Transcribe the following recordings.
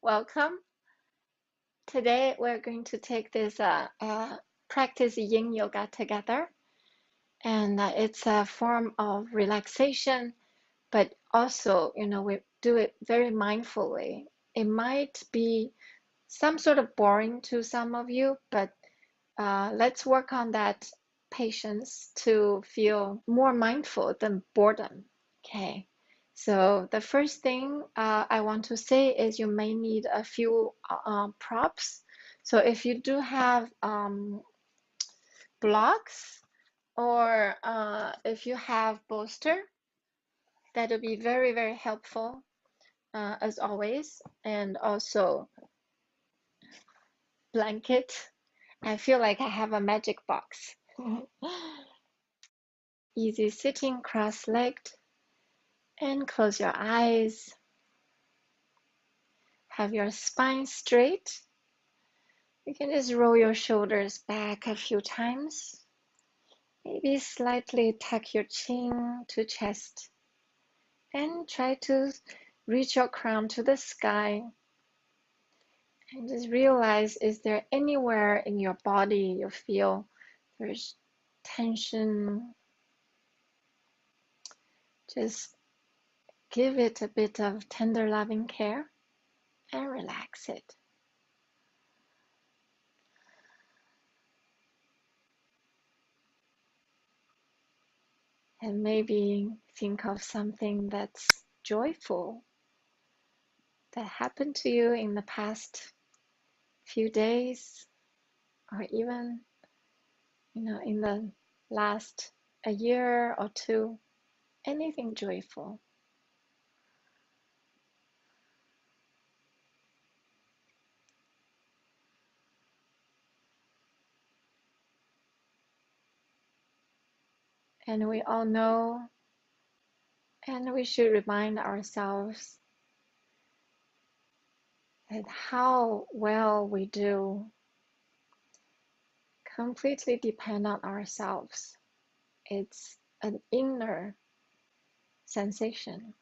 welcome. Today we're going to take this practice Yin Yoga together, and it's a form of relaxation, but also, we do it very mindfully. It might be some sort of boring to some of you, but let's work on that patience to feel more mindful than boredom. Okay. So the first thing I want to say is you may need a few props. So if you do have blocks or if you have bolster, that'll be very, very helpful as always. And also blanket. I feel like I have a magic box. Easy sitting cross-legged and close your eyes. Have your spine straight. You can just roll your shoulders back a few times. Maybe slightly tuck your chin to chest and try to reach your crown to the sky. And just realize, is there anywhere in your body you feel there's tension? Just give it a bit of tender loving care and relax it. And maybe think of something that's joyful that happened to you in the past few days, or even, in the last a year or two, anything joyful. And we all know, and we should remind ourselves that how well we do completely depend on ourselves. It's an inner sensation.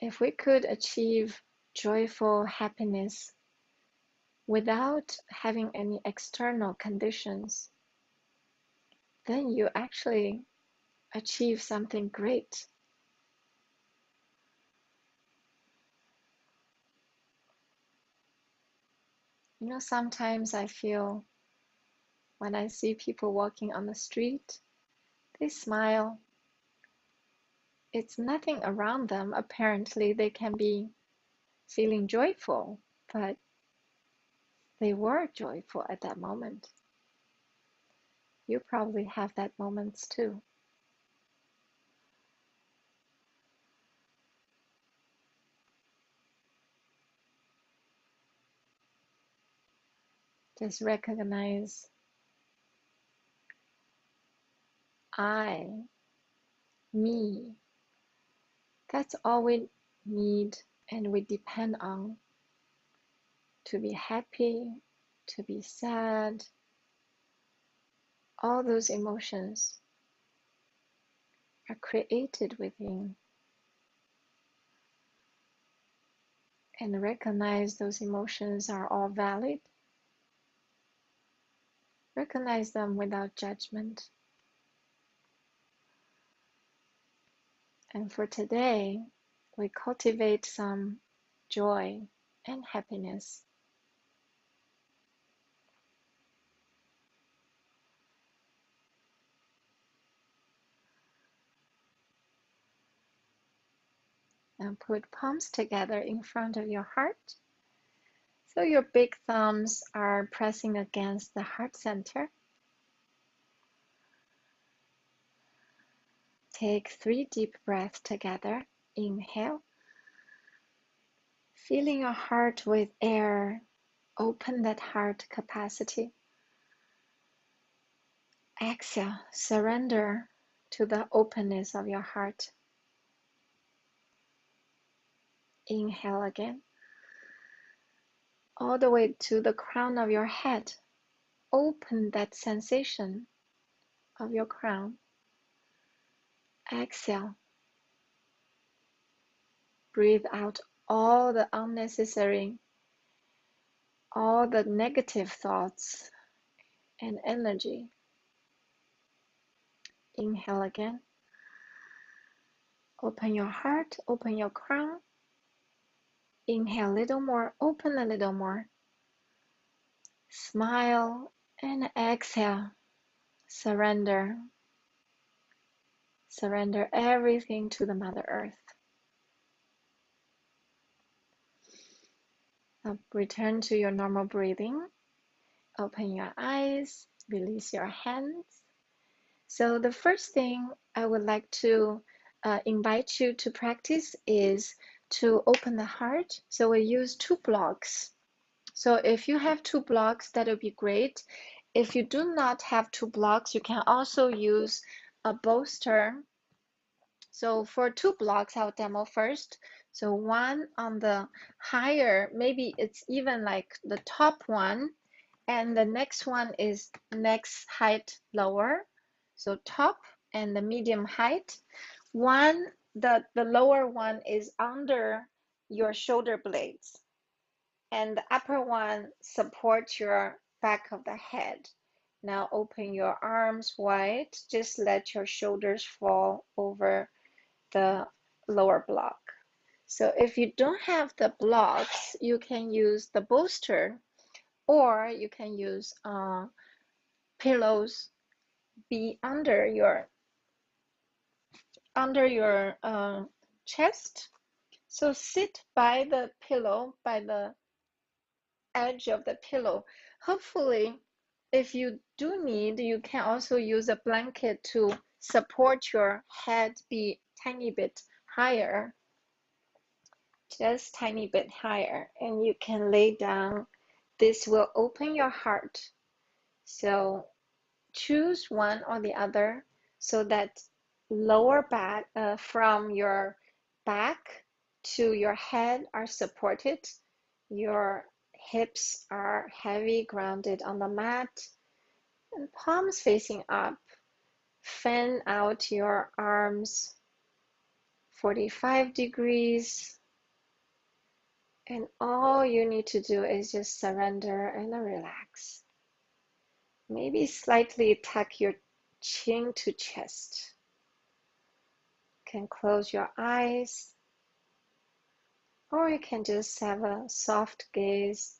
If we could achieve joyful happiness without having any external conditions, then you actually achieve something great. Sometimes I feel when I see people walking on the street, they smile. It's nothing around them. Apparently, they can be feeling joyful, but they were joyful at that moment. You probably have that moments too. Just recognize I, me. That's all we need and we depend on to be happy, to be sad. All those emotions are created within. And recognize those emotions are all valid. Recognize them without judgment. And for today, we cultivate some joy and happiness. And put palms together in front of your heart. So your big thumbs are pressing against the heart center. Take 3 deep breaths together. Inhale. Filling your heart with air. Open that heart capacity. Exhale. Surrender to the openness of your heart. Inhale again. All the way to the crown of your head. Open that sensation of your crown. Exhale. Breathe out all the unnecessary, all the negative thoughts and energy. Inhale again. Open your heart, open your crown. Inhale a little more, open a little more. Smile and exhale. Surrender. Surrender everything to the Mother Earth. Now return to your normal breathing. Open your eyes, release your hands. So the first thing I would like to invite you to practice is to open the heart. So we use 2 blocks. So if you have 2 blocks, that would be great. If you do not have 2 blocks, you can also use a bolster. So for 2 blocks, I'll demo first. So one on the higher, maybe it's even like the top one, and the next one is next height lower. So top and the medium height. The lower one is under your shoulder blades, and the upper one supports your back of the head. Now open your arms wide, just let your shoulders fall over the lower block. So if you don't have the blocks, you can use the bolster, or you can use pillows be under your chest. So sit by the pillow, by the edge of the pillow. Hopefully, if you do need, you can also use a blanket to support your head be tiny bit higher, just tiny bit higher, and you can lay down. This will open your heart. So choose one or the other so that lower back from your back to your head are supported. Your hips are heavy, grounded on the mat, and palms facing up. Fan out your arms 45 degrees. And all you need to do is just surrender and relax. Maybe slightly tuck your chin to chest. You can close your eyes, or you can just have a soft gaze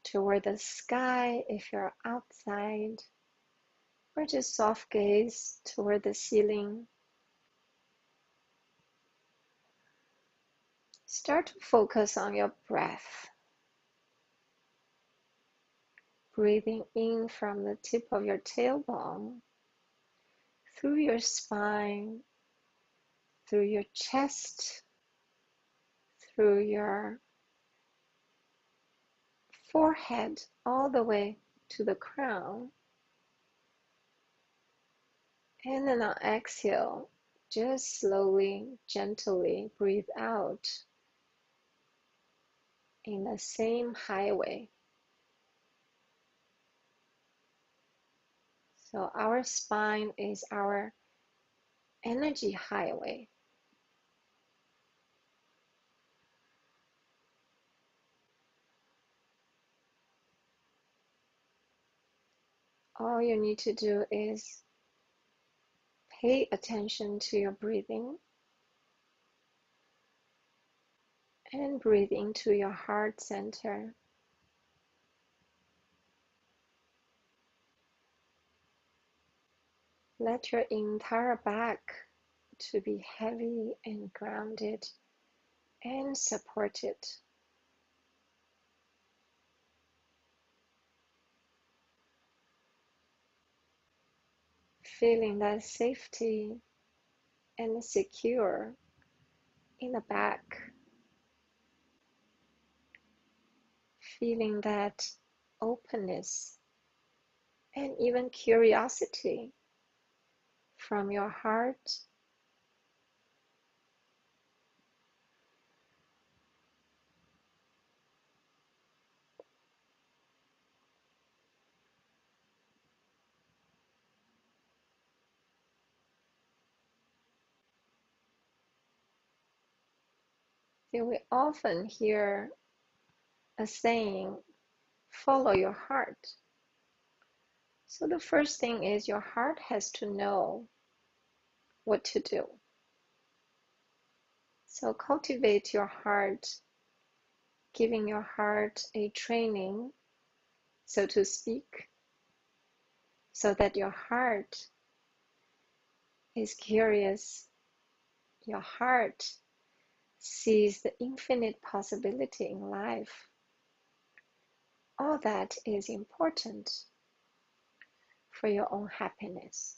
toward the sky if you're outside, or just soft gaze toward the ceiling. Start to focus on your breath. Breathing in from the tip of your tailbone, through your spine, through your chest, through your forehead, all the way to the crown. And then on exhale, just slowly, gently breathe out in the same highway. So our spine is our energy highway. All you need to do is pay attention to your breathing and breathe into your heart center. Let your entire back to be heavy and grounded and supported. Feeling that safety and secure in the back. Feeling that openness and even curiosity from your heart. We often hear a saying, follow your heart. So the first thing is your heart has to know what to do. So cultivate your heart, giving your heart a training, so to speak, so that your heart is curious. Your heart sees the infinite possibility in life. All that is important for your own happiness.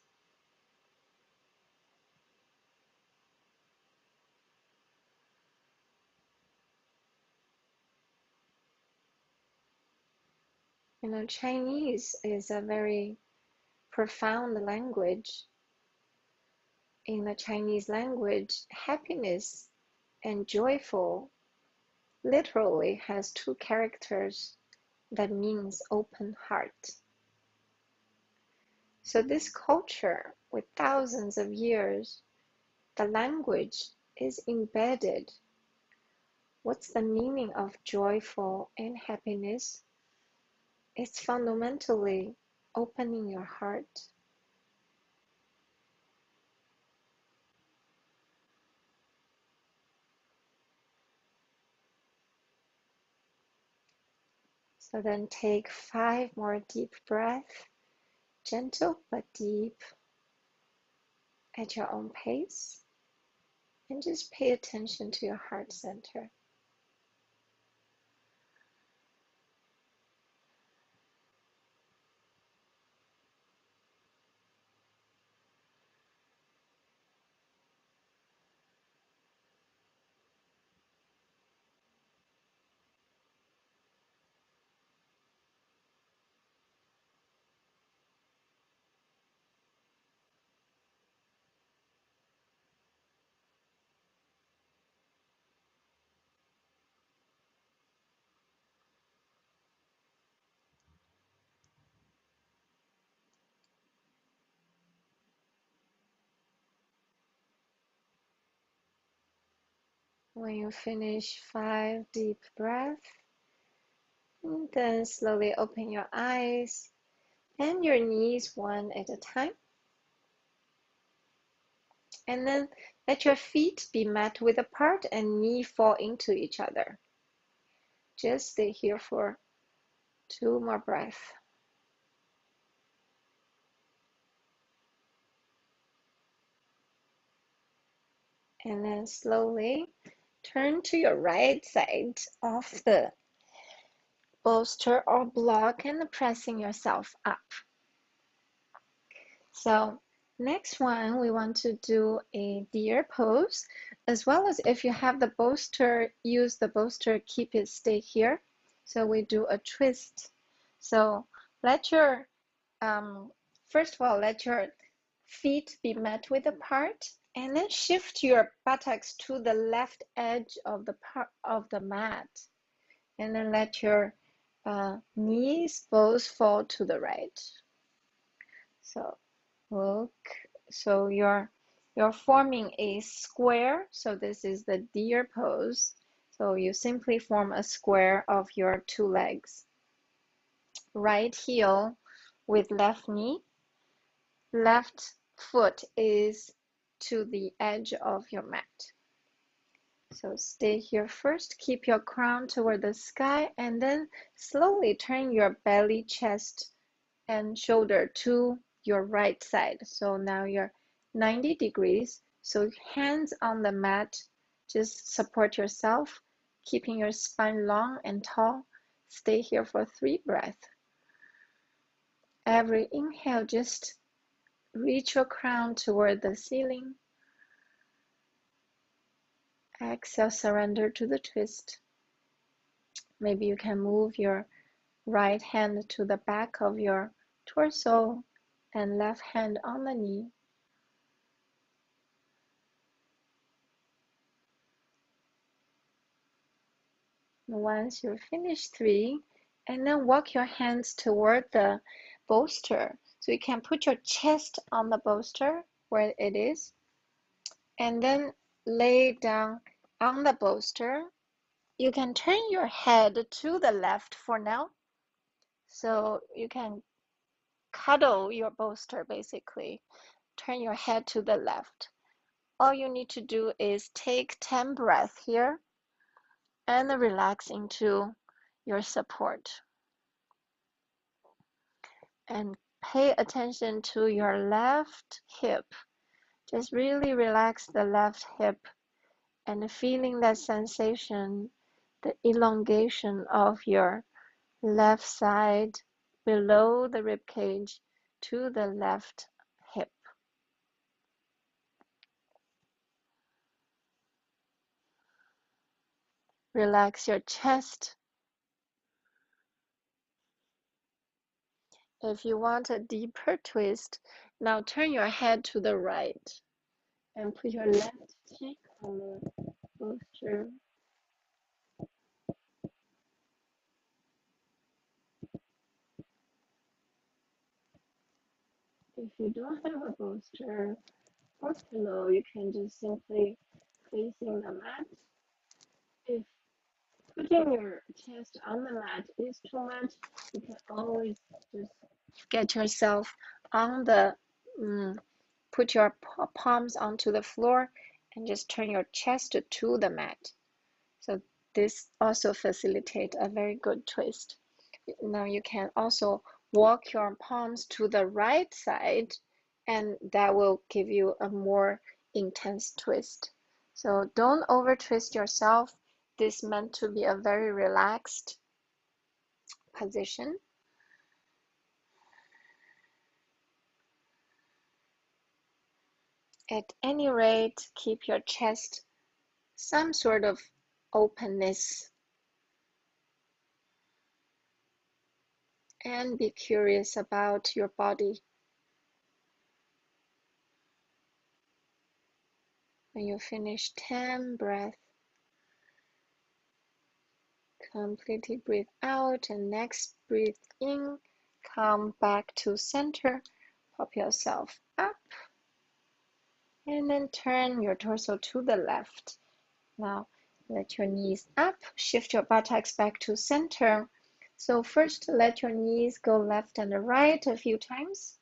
Chinese is a very profound language. In the Chinese language, happiness and joyful literally has two characters that means open heart. So this culture, with thousands of years, the language is embedded. What's the meaning of joyful and happiness? It's fundamentally opening your heart. So then take 5 more deep breaths, gentle but deep, at your own pace, and just pay attention to your heart center. When you finish 5 deep breaths, and then slowly open your eyes and your knees one at a time. And then let your feet be mat width apart and knee fall into each other. Just stay here for 2 more breaths. And then slowly turn to your right side of the bolster or block and pressing yourself up. So next one, we want to do a deer pose, as well as if you have the bolster, use the bolster, keep it stay here. So we do a twist. So let your, first of all, let your feet be mat width apart, and then shift your buttocks to the left edge of the part of the mat, and then let your knees both fall to the right. So look, so you're forming a square. So this is the deer pose. So you simply form a square of your 2 legs. Right heel with left knee. Left foot is to the edge of your mat. So stay here first. Keep your crown toward the sky, and then slowly turn your belly, chest, and shoulder to your right side. So now you're 90 degrees. So hands on the mat, just support yourself, keeping your spine long and tall. Stay here for 3 breaths. Every inhale, just reach your crown toward the ceiling. Exhale, surrender to the twist. Maybe you can move your right hand to the back of your torso and left hand on the knee. Once you finish 3, and then walk your hands toward the bolster. So you can put your chest on the bolster where it is, and then lay down on the bolster. You can turn your head to the left for now. So you can cuddle your bolster basically. Turn your head to the left. All you need to do is take 10 breaths here and relax into your support. And pay attention to your left hip. Just really relax the left hip and feeling that sensation, the elongation of your left side below the rib cage to the left hip. Relax your chest. If you want a deeper twist, now turn your head to the right and put your left cheek on the bolster. If you don't have a bolster or pillow, you can just simply facing the mat. If putting your chest on the mat is too much, you can always just get yourself on the, put your palms onto the floor and just turn your chest to the mat. So this also facilitates a very good twist. Now you can also walk your palms to the right side, and that will give you a more intense twist. So don't over twist yourself. This is meant to be a very relaxed position. At any rate, keep your chest some sort of openness and be curious about your body. When you finish 10 breaths, completely breathe out and next breathe in, come back to center, pop yourself up, and then turn your torso to the left. Now let your knees up, shift your buttocks back to center. So first let your knees go left and right a few times.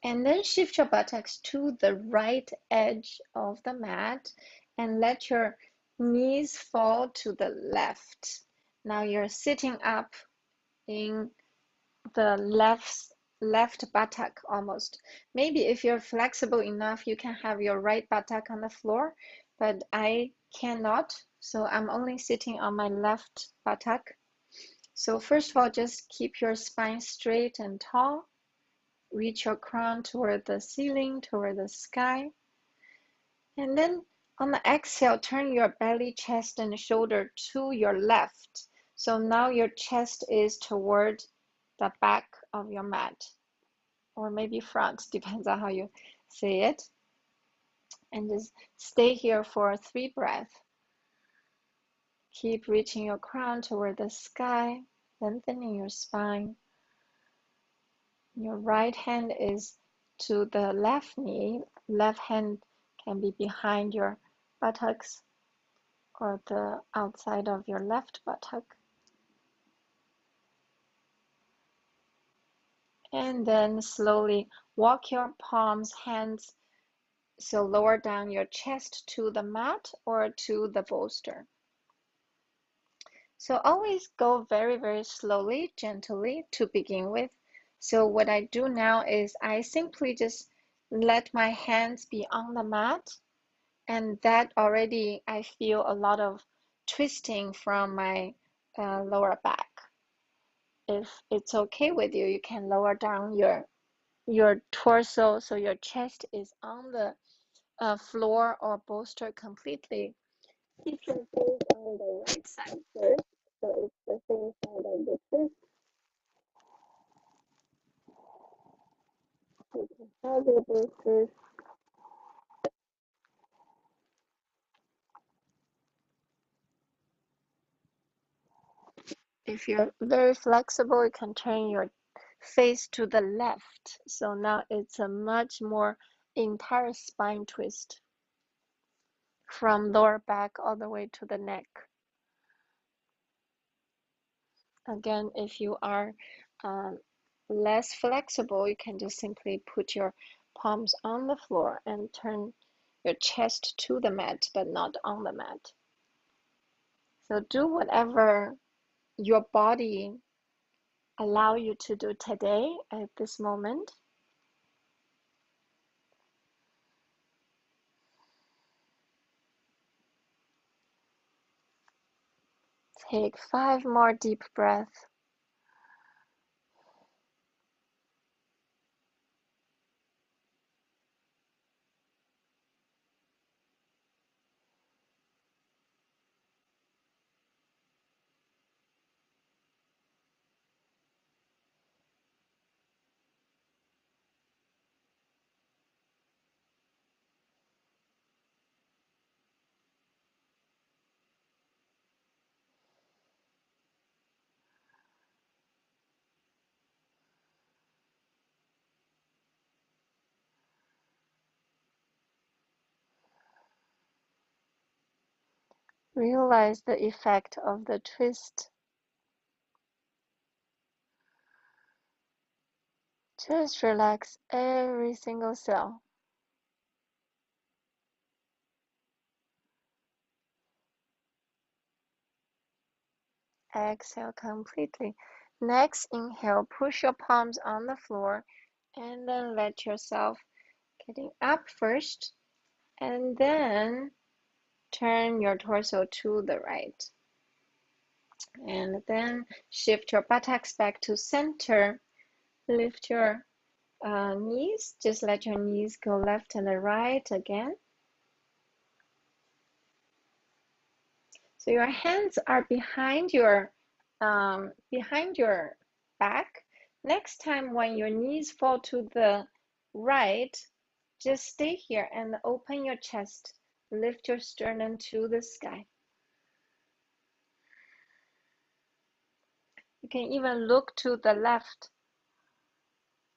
And then shift your buttocks to the right edge of the mat and let your knees fall to the left. Now you're sitting up in the left buttock almost. Maybe if you're flexible enough, you can have your right buttock on the floor, but I cannot, so I'm only sitting on my left buttock. So first of all, just keep your spine straight and tall. Reach your crown toward the ceiling, toward the sky. And then on the exhale, turn your belly, chest, and shoulder to your left. So now your chest is toward the back of your mat, or maybe front, depends on how you say it. And just stay here for 3 breaths. Keep reaching your crown toward the sky, lengthening your spine. Your right hand is to the left knee. Left hand can be behind your buttocks or the outside of your left buttock. And then slowly walk your palms, hands, so lower down your chest to the mat or to the bolster. So always go very, very slowly, gently to begin with. So what I do now is I simply just let my hands be on the mat, and that already I feel a lot of twisting from my lower back. If it's okay with you, you can lower down your torso so your chest is on the floor or bolster completely. Keep your face on the right side first, so it's the same side of the twist. You can have your bolsters. If you're very flexible, you can turn your face to the left. So now it's a much more entire spine twist from lower back all the way to the neck. Again, if you are less flexible, you can just simply put your palms on the floor and turn your chest to the mat, but not on the mat. So do whatever your body allow you to do today at this moment. Take 5 more deep breaths. Realize the effect of the twist. Just relax every single cell. Exhale completely. Next, inhale, push your palms on the floor, and then let yourself getting up first, and then turn your torso to the right. And then shift your buttocks back to center. Lift your knees. Just let your knees go left and right again. So your hands are behind your back. Next time when your knees fall to the right, just stay here and open your chest. Lift your sternum to the sky. You can even look to the left.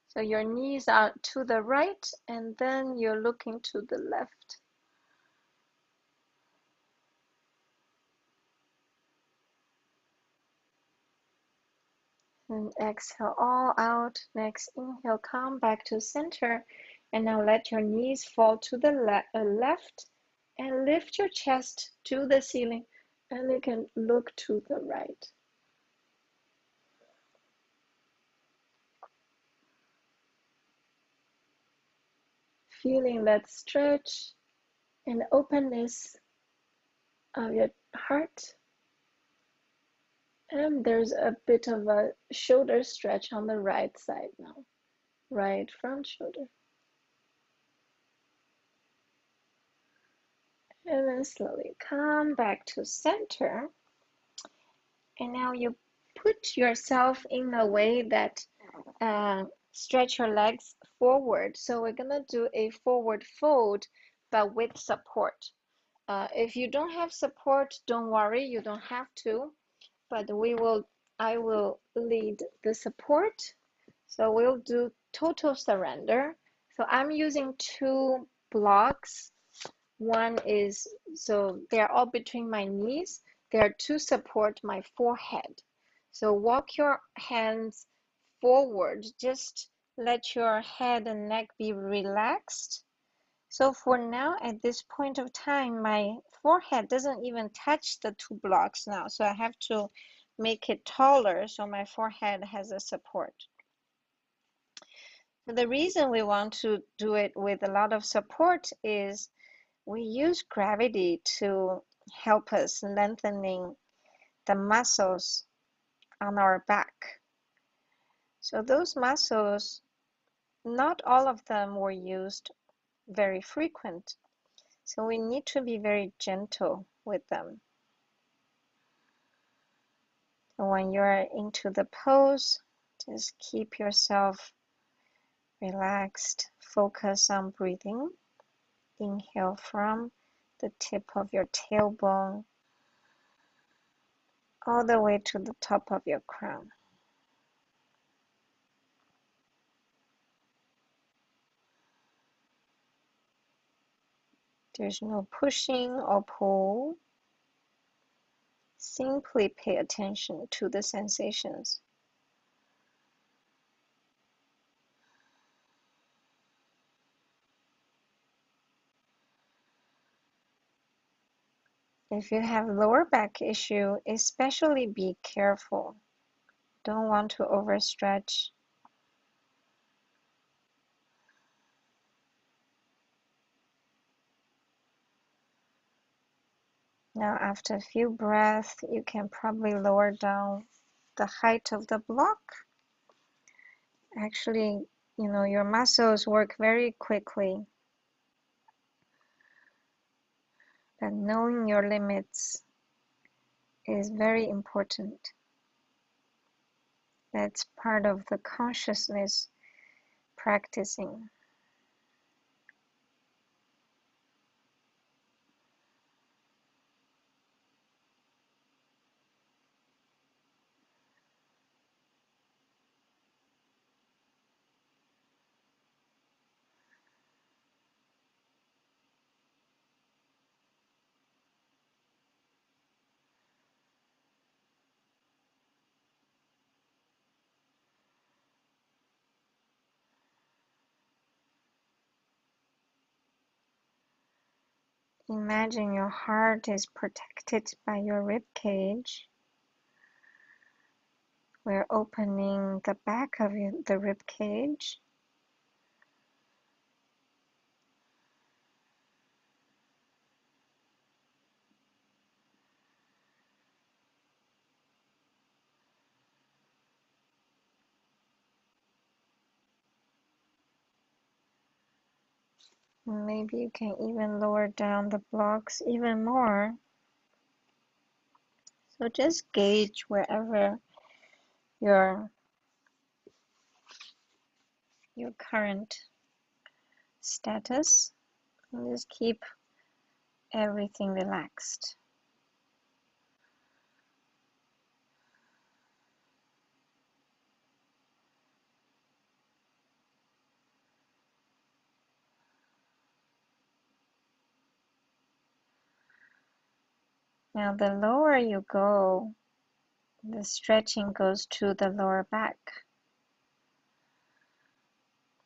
So your knees are to the right, and then you're looking to the left. And exhale all out. Next inhale, come back to center. And now let your knees fall to the left and lift your chest to the ceiling. And you can look to the right. Feeling that stretch and openness of your heart. And there's a bit of a shoulder stretch on the right side now. Right front shoulder. And then slowly come back to center. And now you put yourself in a way that stretch your legs forward. So we're gonna do a forward fold, but with support. If you don't have support, don't worry, you don't have to, but I will lead the support. So we'll do total surrender. So I'm using 2 blocks. One is, so they're all between my knees. They're to support my forehead. So walk your hands forward. Just let your head and neck be relaxed. So for now, at this point of time, my forehead doesn't even touch the 2 blocks now. So I have to make it taller so my forehead has a support. The reason we want to do it with a lot of support is we use gravity to help us lengthening the muscles on our back. So those muscles, not all of them were used very frequent. So we need to be very gentle with them. So when you're into the pose, just keep yourself relaxed. Focus on breathing. Inhale from the tip of your tailbone all the way to the top of your crown. There's no pushing or pull. Simply pay attention to the sensations. If you have lower back issue, especially be careful. Don't want to overstretch. Now, after a few breaths, you can probably lower down the height of the block. Actually, your muscles work very quickly. But knowing your limits is very important. That's part of the consciousness practicing. Imagine your heart is protected by your rib cage. We're opening the back of the rib cage. Maybe you can even lower down the blocks even more. So just gauge wherever your current status, and just keep everything relaxed. Now the lower you go, the stretching goes to the lower back.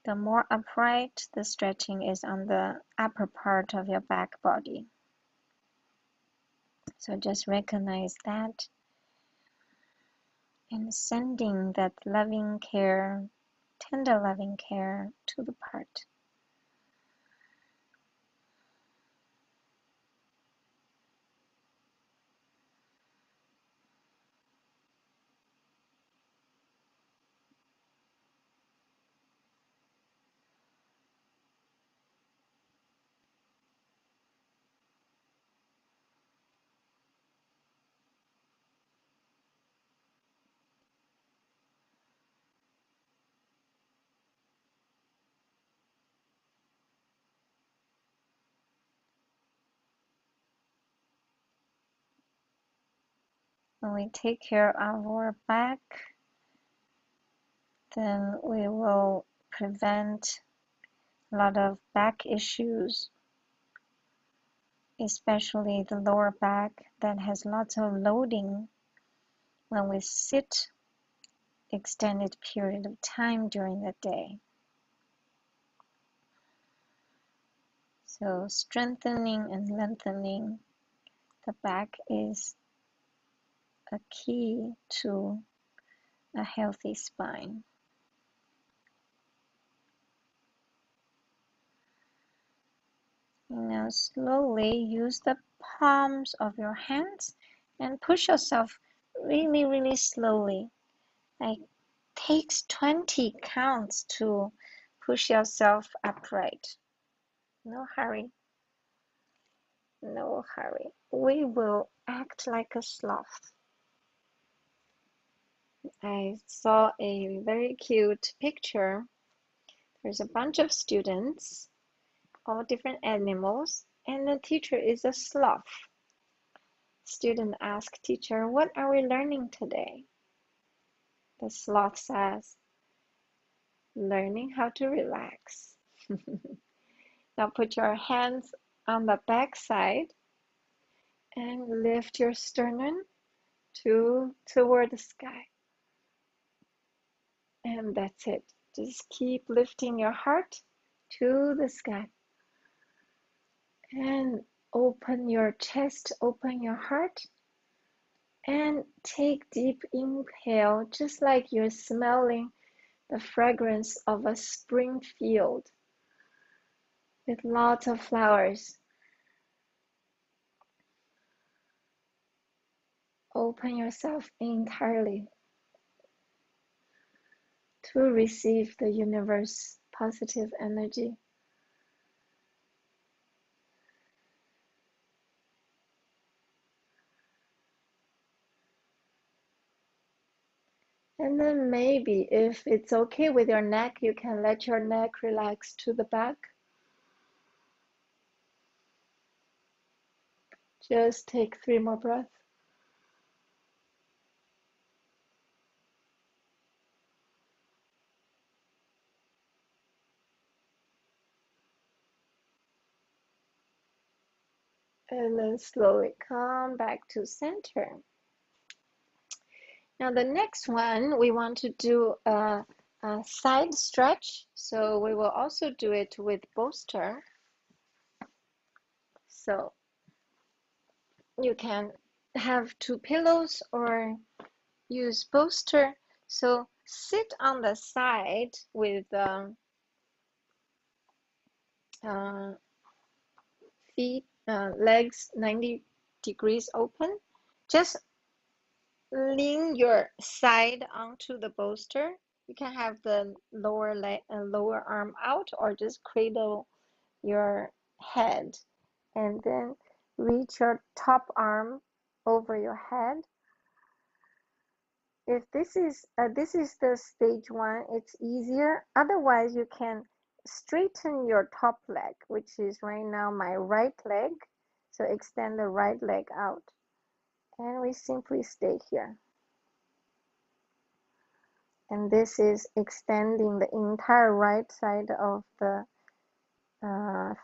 The more upright the stretching is on the upper part of your back body. So just recognize that and sending that loving care, tender loving care to the part. When we take care of our back, then we will prevent a lot of back issues, especially the lower back that has lots of loading when we sit extended period of time during the day. So strengthening and lengthening the back is a key to a healthy spine. Now slowly use the palms of your hands and push yourself really, really slowly. Like takes 20 counts to push yourself upright. No hurry. No hurry. We will act like a sloth. I saw a very cute picture. There's a bunch of students, all different animals, and the teacher is a sloth. Student asked teacher, "What are we learning today?" The sloth says, "Learning how to relax." Now put your hands on the back side and lift your sternum toward the sky. And that's it. Just keep lifting your heart to the sky. And open your chest, open your heart. And take deep inhale, just like you're smelling the fragrance of a spring field with lots of flowers. Open yourself entirely to receive the universe positive energy. And then maybe if it's okay with your neck, you can let your neck relax to the back. Just take 3 more breaths. And then slowly come back to center. Now the next one, we want to do a side stretch. So we will also do it with bolster. So you can have 2 pillows or use bolster. So sit on the side with legs 90 degrees open. Just lean your side onto the bolster. You can have the lower arm out, or just cradle your head, and then reach your top arm over your head. If this is the stage 1, it's easier. Otherwise, you can straighten your top leg, which is right now my right leg. So extend the right leg out, and we simply stay here. And this is extending the entire right side of the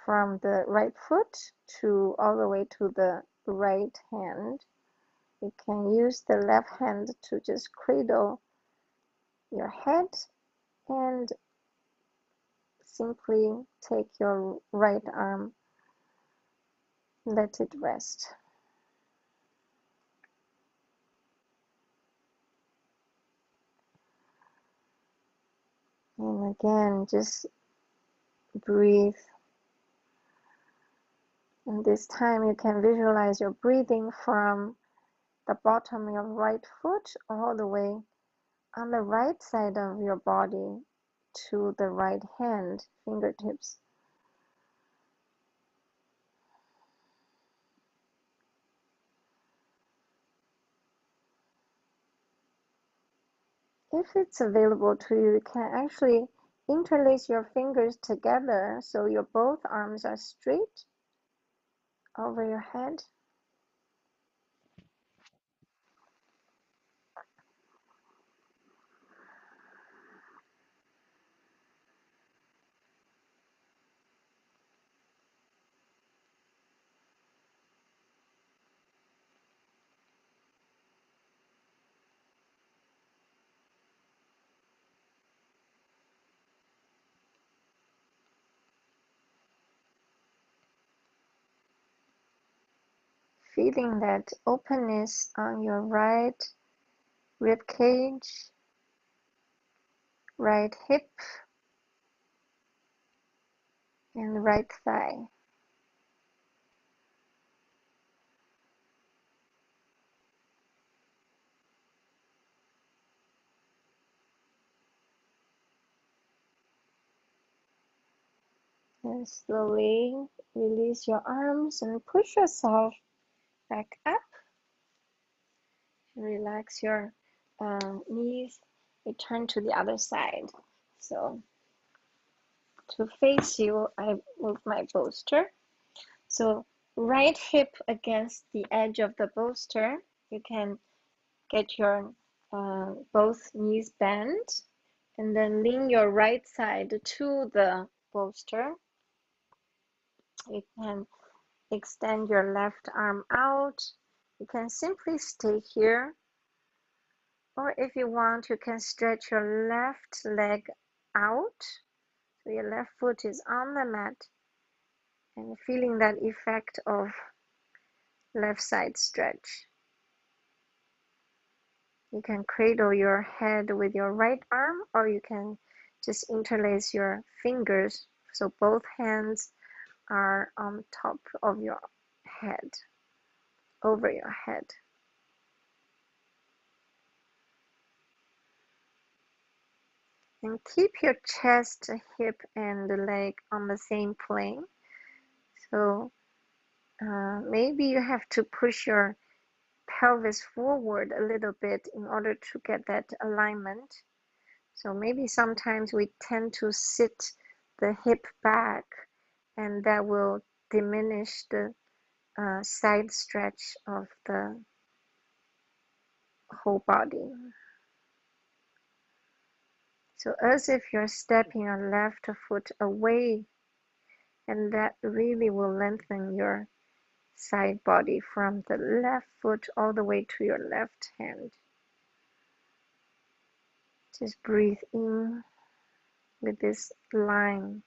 from the right foot to all the way to the right hand. You can use the left hand to just cradle your head and simply take your right arm, let it rest. And again, just breathe. And this time you can visualize your breathing from the bottom of your right foot all the way on the right side of your body to the right hand, fingertips. If it's available to you, you can actually interlace your fingers together so your both arms are straight over your head. Feeling that openness on your right rib cage, right hip, and right thigh. And slowly release your arms and push yourself back up. Relax your knees. Return to the other side. So to face you, I move my bolster. So right hip against the edge of the bolster. You can get your both knees bent, and then lean your right side to the bolster. You can extend your left arm out. You can simply stay here, or if you want, you can stretch your left leg out. So your left foot is on the mat and feeling that effect of left side stretch. You can cradle your head with your right arm, or you can just interlace your fingers so both hands are on top of your head, over your head. And keep your chest, hip, and the leg on the same plane. So maybe you have to push your pelvis forward a little bit in order to get that alignment. So maybe sometimes we tend to sit the hip back, and that will diminish the side stretch of the whole body. So as if you're stepping your left foot away, and that really will lengthen your side body from the left foot all the way to your left hand. Just breathe in with this line.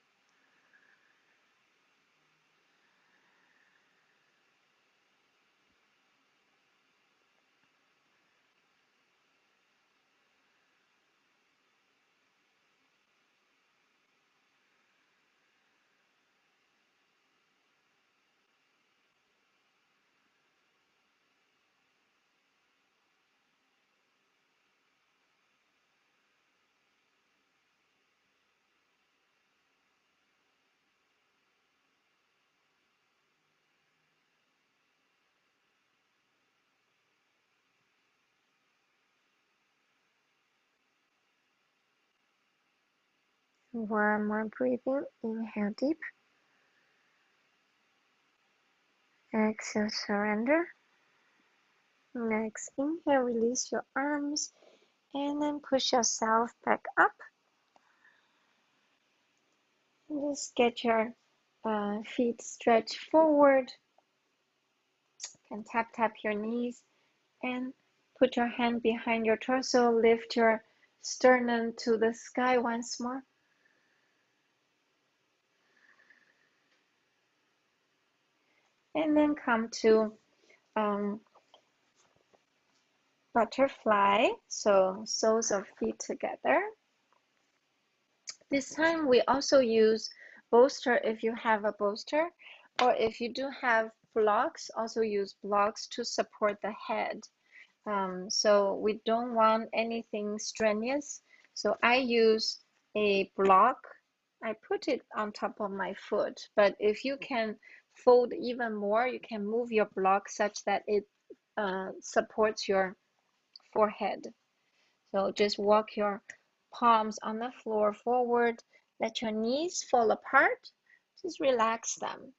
One more breathing. Inhale deep. Exhale, surrender. Next, inhale, release your arms, and then push yourself back up. And just get your feet stretched forward. You can tap your knees and put your hand behind your torso. Lift your sternum to the sky once more. And then come to butterfly, so soles of feet together. This time we also use bolster if you have a bolster, or if you do have blocks, also use blocks to support the head. So we don't want anything strenuous. So I use a block. I put it on top of my foot, but if you can fold even more, you can move your block such that it supports your forehead. So just walk your palms on the floor forward, let your knees fall apart, just relax them.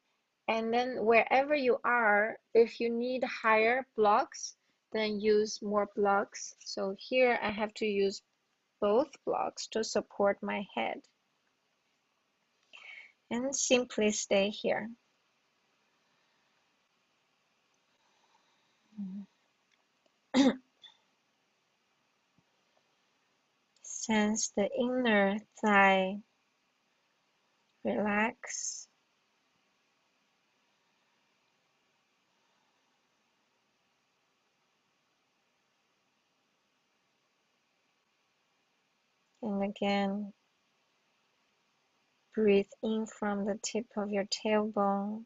And then wherever you are, if you need higher blocks, then use more blocks. So here I have to use both blocks to support my head. And simply stay here. Sense the inner thigh relax. And again, breathe in from the tip of your tailbone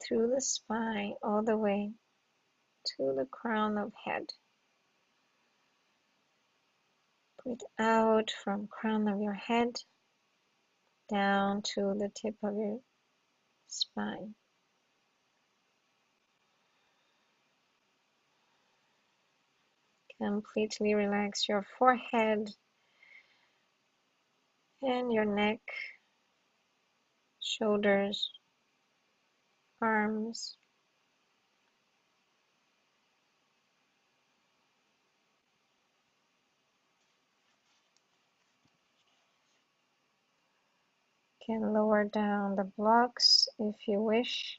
through the spine all the way to the crown of head. Breathe out from crown of your head down to the tip of your spine. Completely relax your forehead and your neck, shoulders, arms. You can lower down the blocks if you wish.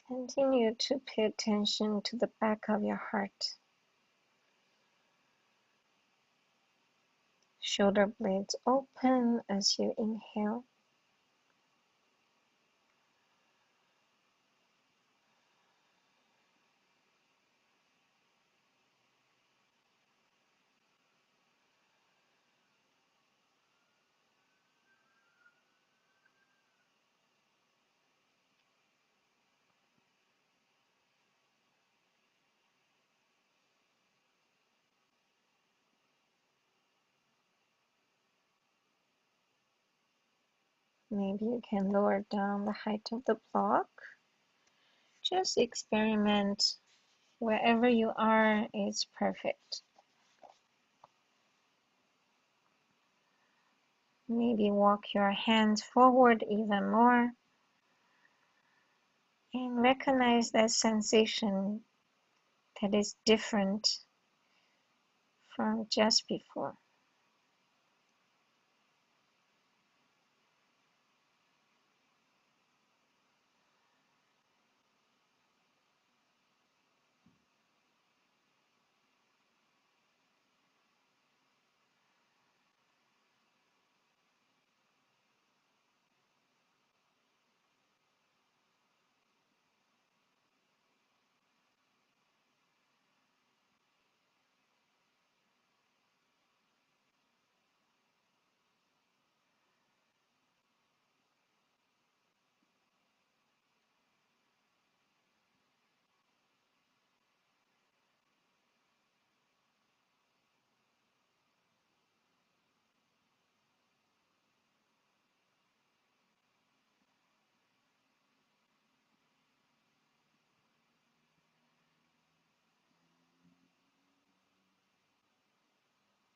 Continue to pay attention to the back of your heart. Shoulder blades open as you inhale. Maybe you can lower down the height of the block. Just experiment. Wherever you are is perfect. Maybe walk your hands forward even more and recognize that sensation that is different from just before.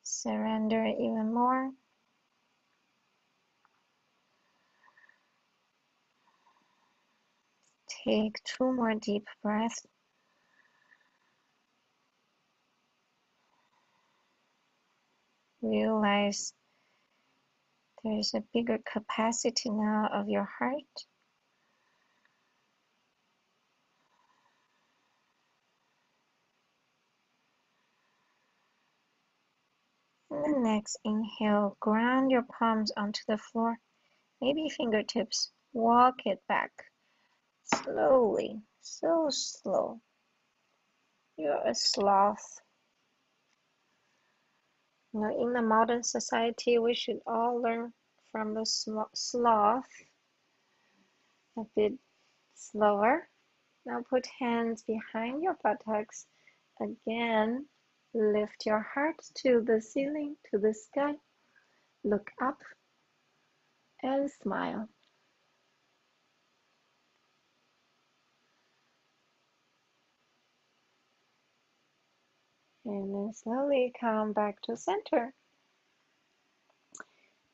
Surrender even more. Take 2 more deep breaths. Realize there's a bigger capacity now of your heart. And the next inhale, ground your palms onto the floor. Maybe fingertips. Walk it back. Slowly. So slow. You're a sloth. You know, in the modern society, we should all learn from the sloth a bit slower. Now put hands behind your buttocks. Again, lift your heart to the ceiling, to the sky. Look up and smile. And then slowly come back to center.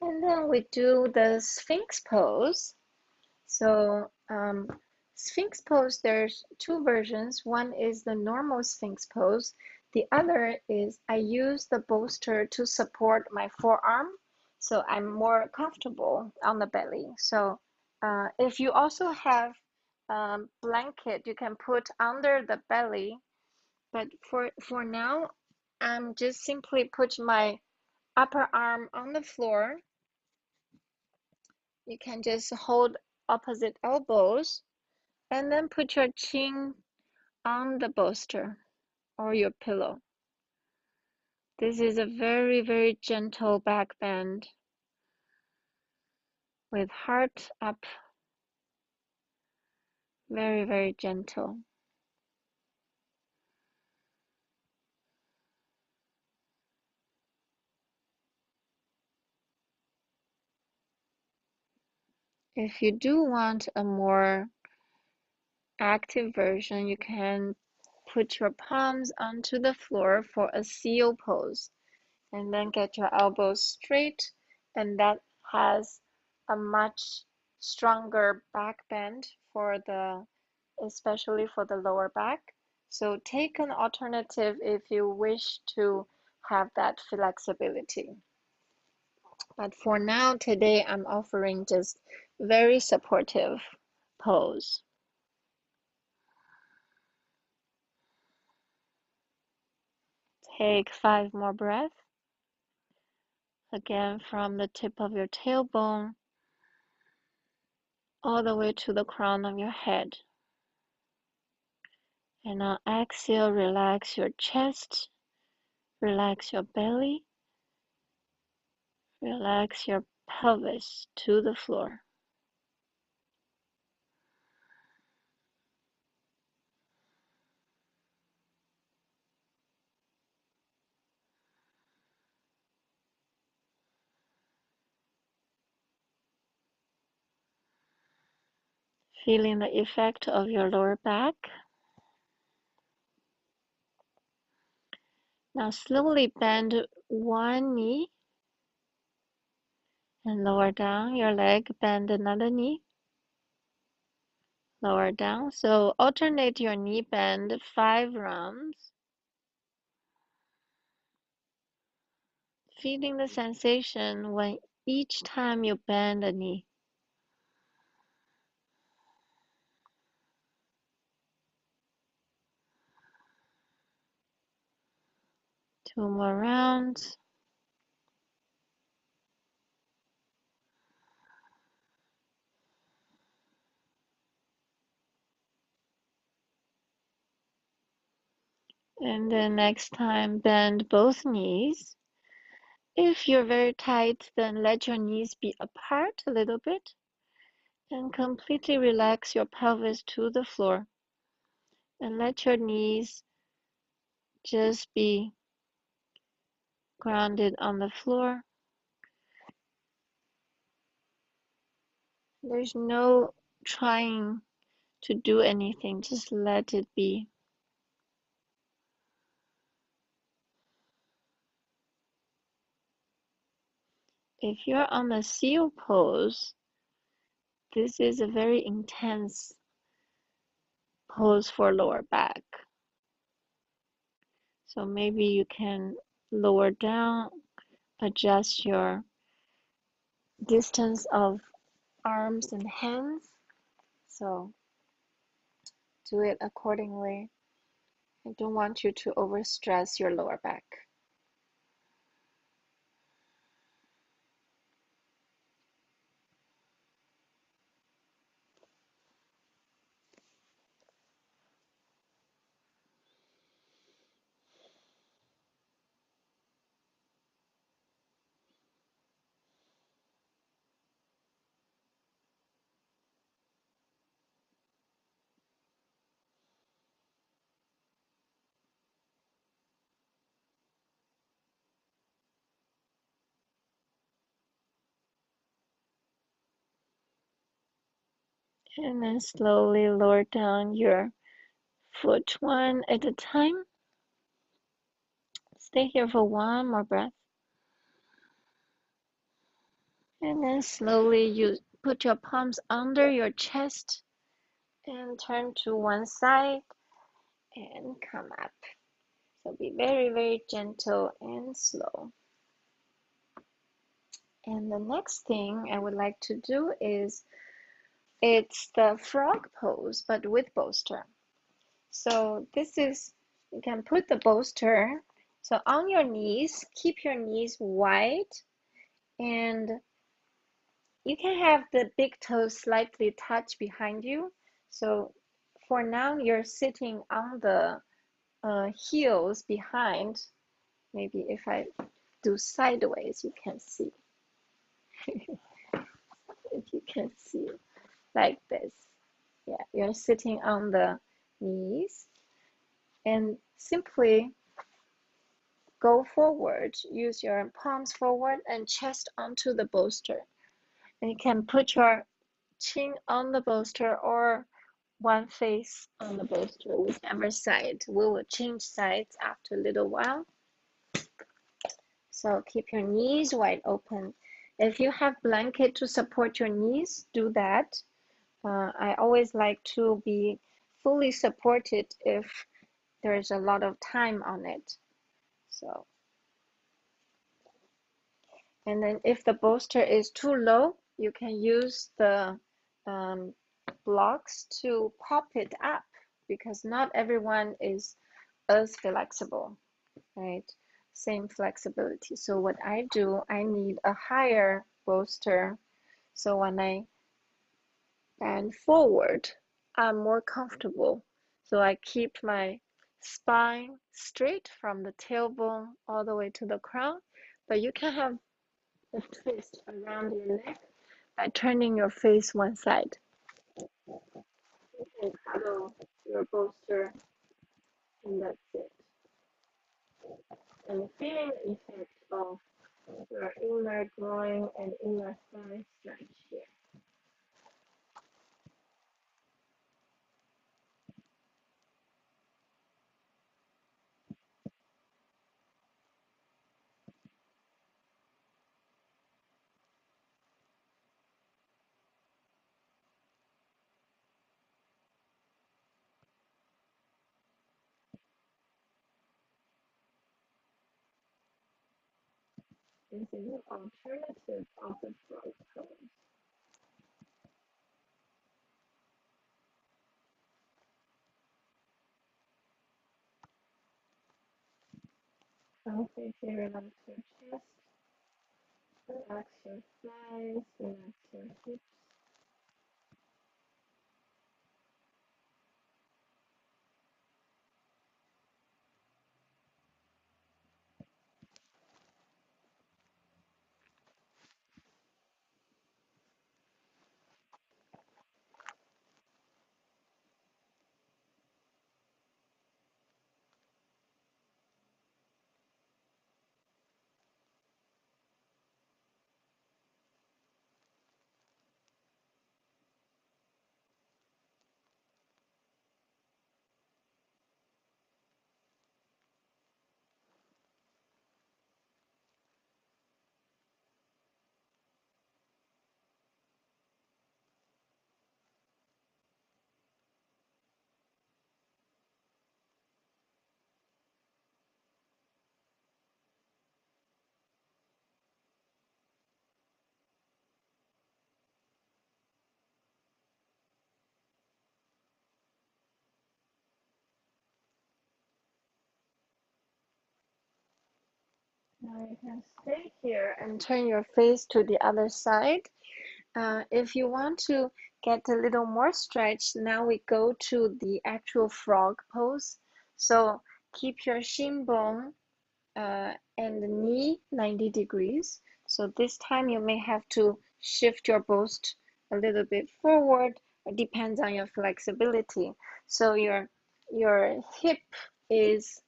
And then we do the Sphinx pose. So Sphinx pose, there's 2 versions. One is the normal Sphinx pose. The other is I use the bolster to support my forearm, so I'm more comfortable on the belly. So if you also have blanket, you can put under the belly. But for now, I'm just simply put my upper arm on the floor. You can just hold opposite elbows and then put your chin on the bolster or your pillow. This is a very, very gentle back bend with heart up, very, very gentle. If you do want a more active version, you can put your palms onto the floor for a seal pose and then get your elbows straight, and that has a much stronger back bend for the, especially for the lower back. So take an alternative if you wish to have that flexibility. But for now, today I'm offering just very supportive pose. Take 5 more breaths. Again, from the tip of your tailbone all the way to the crown of your head. And on exhale, relax your chest, relax your belly, relax your pelvis to the floor. Feeling the effect of your lower back. Now slowly bend one knee and lower down your leg, bend another knee, lower down. So alternate your knee bend 5 rounds. Feeling the sensation when each time you bend a knee. 2 more rounds. And then next time, bend both knees. If you're very tight, then let your knees be apart a little bit and completely relax your pelvis to the floor. And let your knees just be grounded on the floor. There's no trying to do anything, just let it be. If you're on the seal pose, this is a very intense pose for lower back. So maybe you can lower down, adjust your distance of arms and hands. So do it accordingly. I don't want you to overstress your lower back. And then slowly lower down your foot one at a time. Stay here for one more breath. And then slowly you put your palms under your chest and turn to one side and come up. So be very, very gentle and slow. And the next thing I would like to do is it's the frog pose, but with bolster. So this is, you can put the bolster, so on your knees, keep your knees wide, and you can have the big toes slightly touch behind you. So for now, you're sitting on the heels behind. Maybe if I do sideways, you can see. If you can see like this. Yeah, you're sitting on the knees and simply go forward. Use your palms forward and chest onto the bolster. And you can put your chin on the bolster or one face on the bolster, whichever side. We will change sides after a little while. So keep your knees wide open. If you have blanket to support your knees, do that. I always like to be fully supported if there's a lot of time on it. So, and then if the bolster is too low, you can use the blocks to pop it up because not everyone is as flexible. right? Same flexibility. So what I do, I need a higher bolster. So when I bend forward, I'm more comfortable. So I keep my spine straight from the tailbone all the way to the crown, but you can have a twist around your neck by turning your face one side. You can cuddle your bolster, and that's it. And feeling the effect of your inner groin and inner thigh stretch here. This is an alternative of the frog pose. Completely relax your chest, relax your thighs, relax your hips. Now you can stay here and turn your face to the other side. If you want to get a little more stretch, now we go to the actual frog pose. So keep your shin bone and the knee 90 degrees. So this time you may have to shift your bust a little bit forward. It depends on your flexibility. So your hip is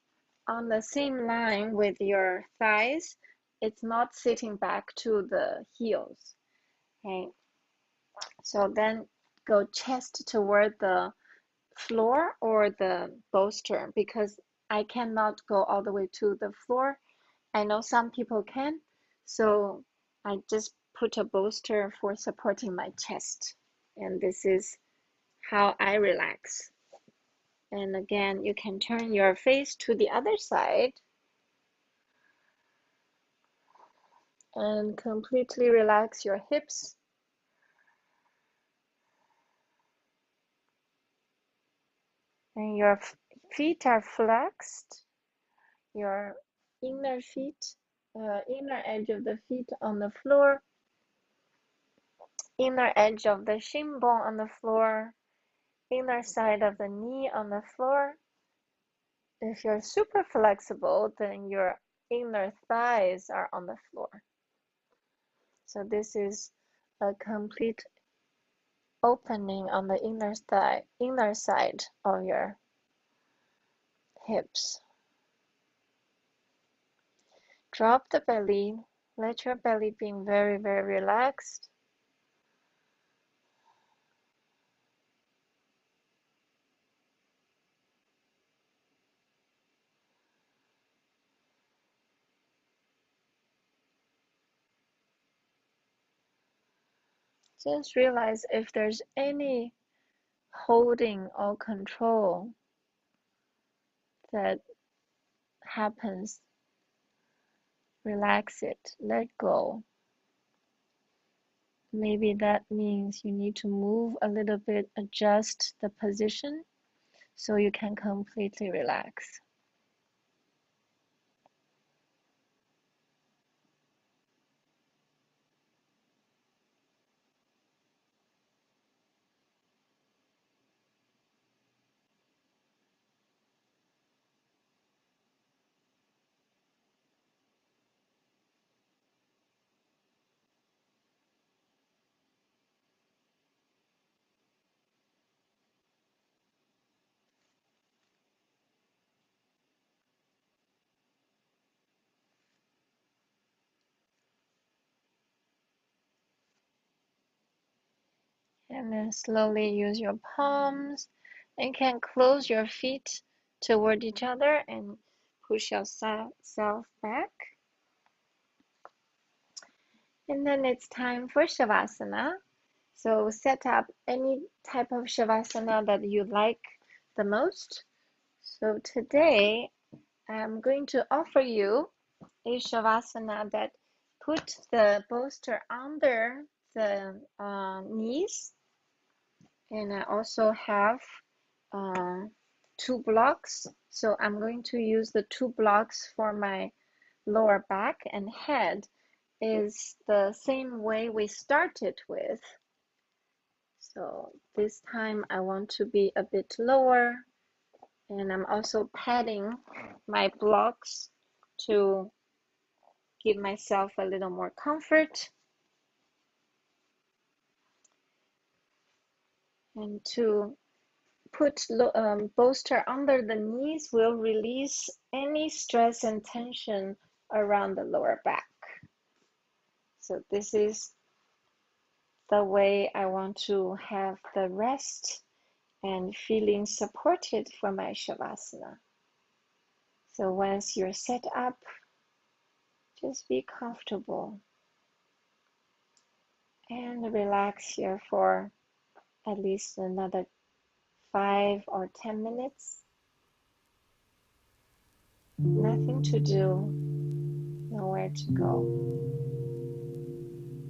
on the same line with your thighs. It's not sitting back to the heels. Okay. So then go chest toward the floor or the bolster because I cannot go all the way to the floor. I know some people can, so I just put a bolster for supporting my chest. And this is how I relax. And again, you can turn your face to the other side and completely relax your hips. And your feet are flexed, your inner feet, inner edge of the feet on the floor, inner edge of the shin bone on the floor, inner side of the knee on the floor. If you're super flexible, then your inner thighs are on the floor. So this is a complete opening on the inner side of your hips. Drop the belly. Let your belly be very, very relaxed. Just realize if there's any holding or control that happens, relax it, let go. Maybe that means you need to move a little bit, adjust the position so you can completely relax. And then slowly use your palms. And you can close your feet toward each other and push yourself back. And then it's time for Shavasana. So set up any type of Shavasana that you like the most. So today I'm going to offer you a Shavasana that put the bolster under the knees. And I also have 2 blocks. So I'm going to use the 2 blocks for my lower back and head is the same way we started with. So this time I want to be a bit lower, and I'm also padding my blocks to give myself a little more comfort. And to put bolster under the knees will release any stress and tension around the lower back. So this is the way I want to have the rest and feeling supported for my Shavasana. So once you're set up, just be comfortable and relax here for at least another 5 or 10 minutes. Nothing to do, nowhere to go.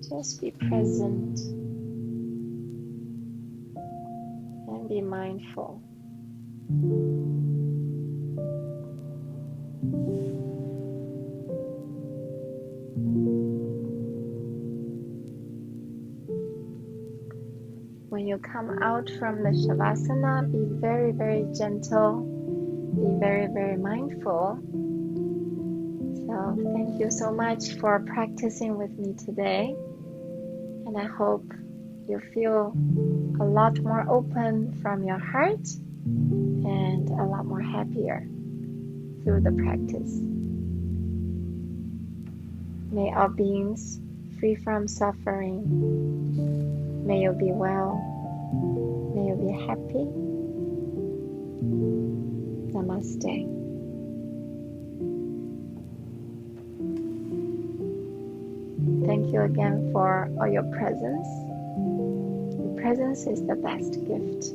Just be present and be mindful. When you come out from the Shavasana, be very, very gentle. Be very, very mindful. So thank you so much for practicing with me today. And I hope you feel a lot more open from your heart and a lot more happier through the practice. May all beings free from suffering. May you be well. May you be happy. Namaste. Thank you again for all your presence. Your presence is the best gift.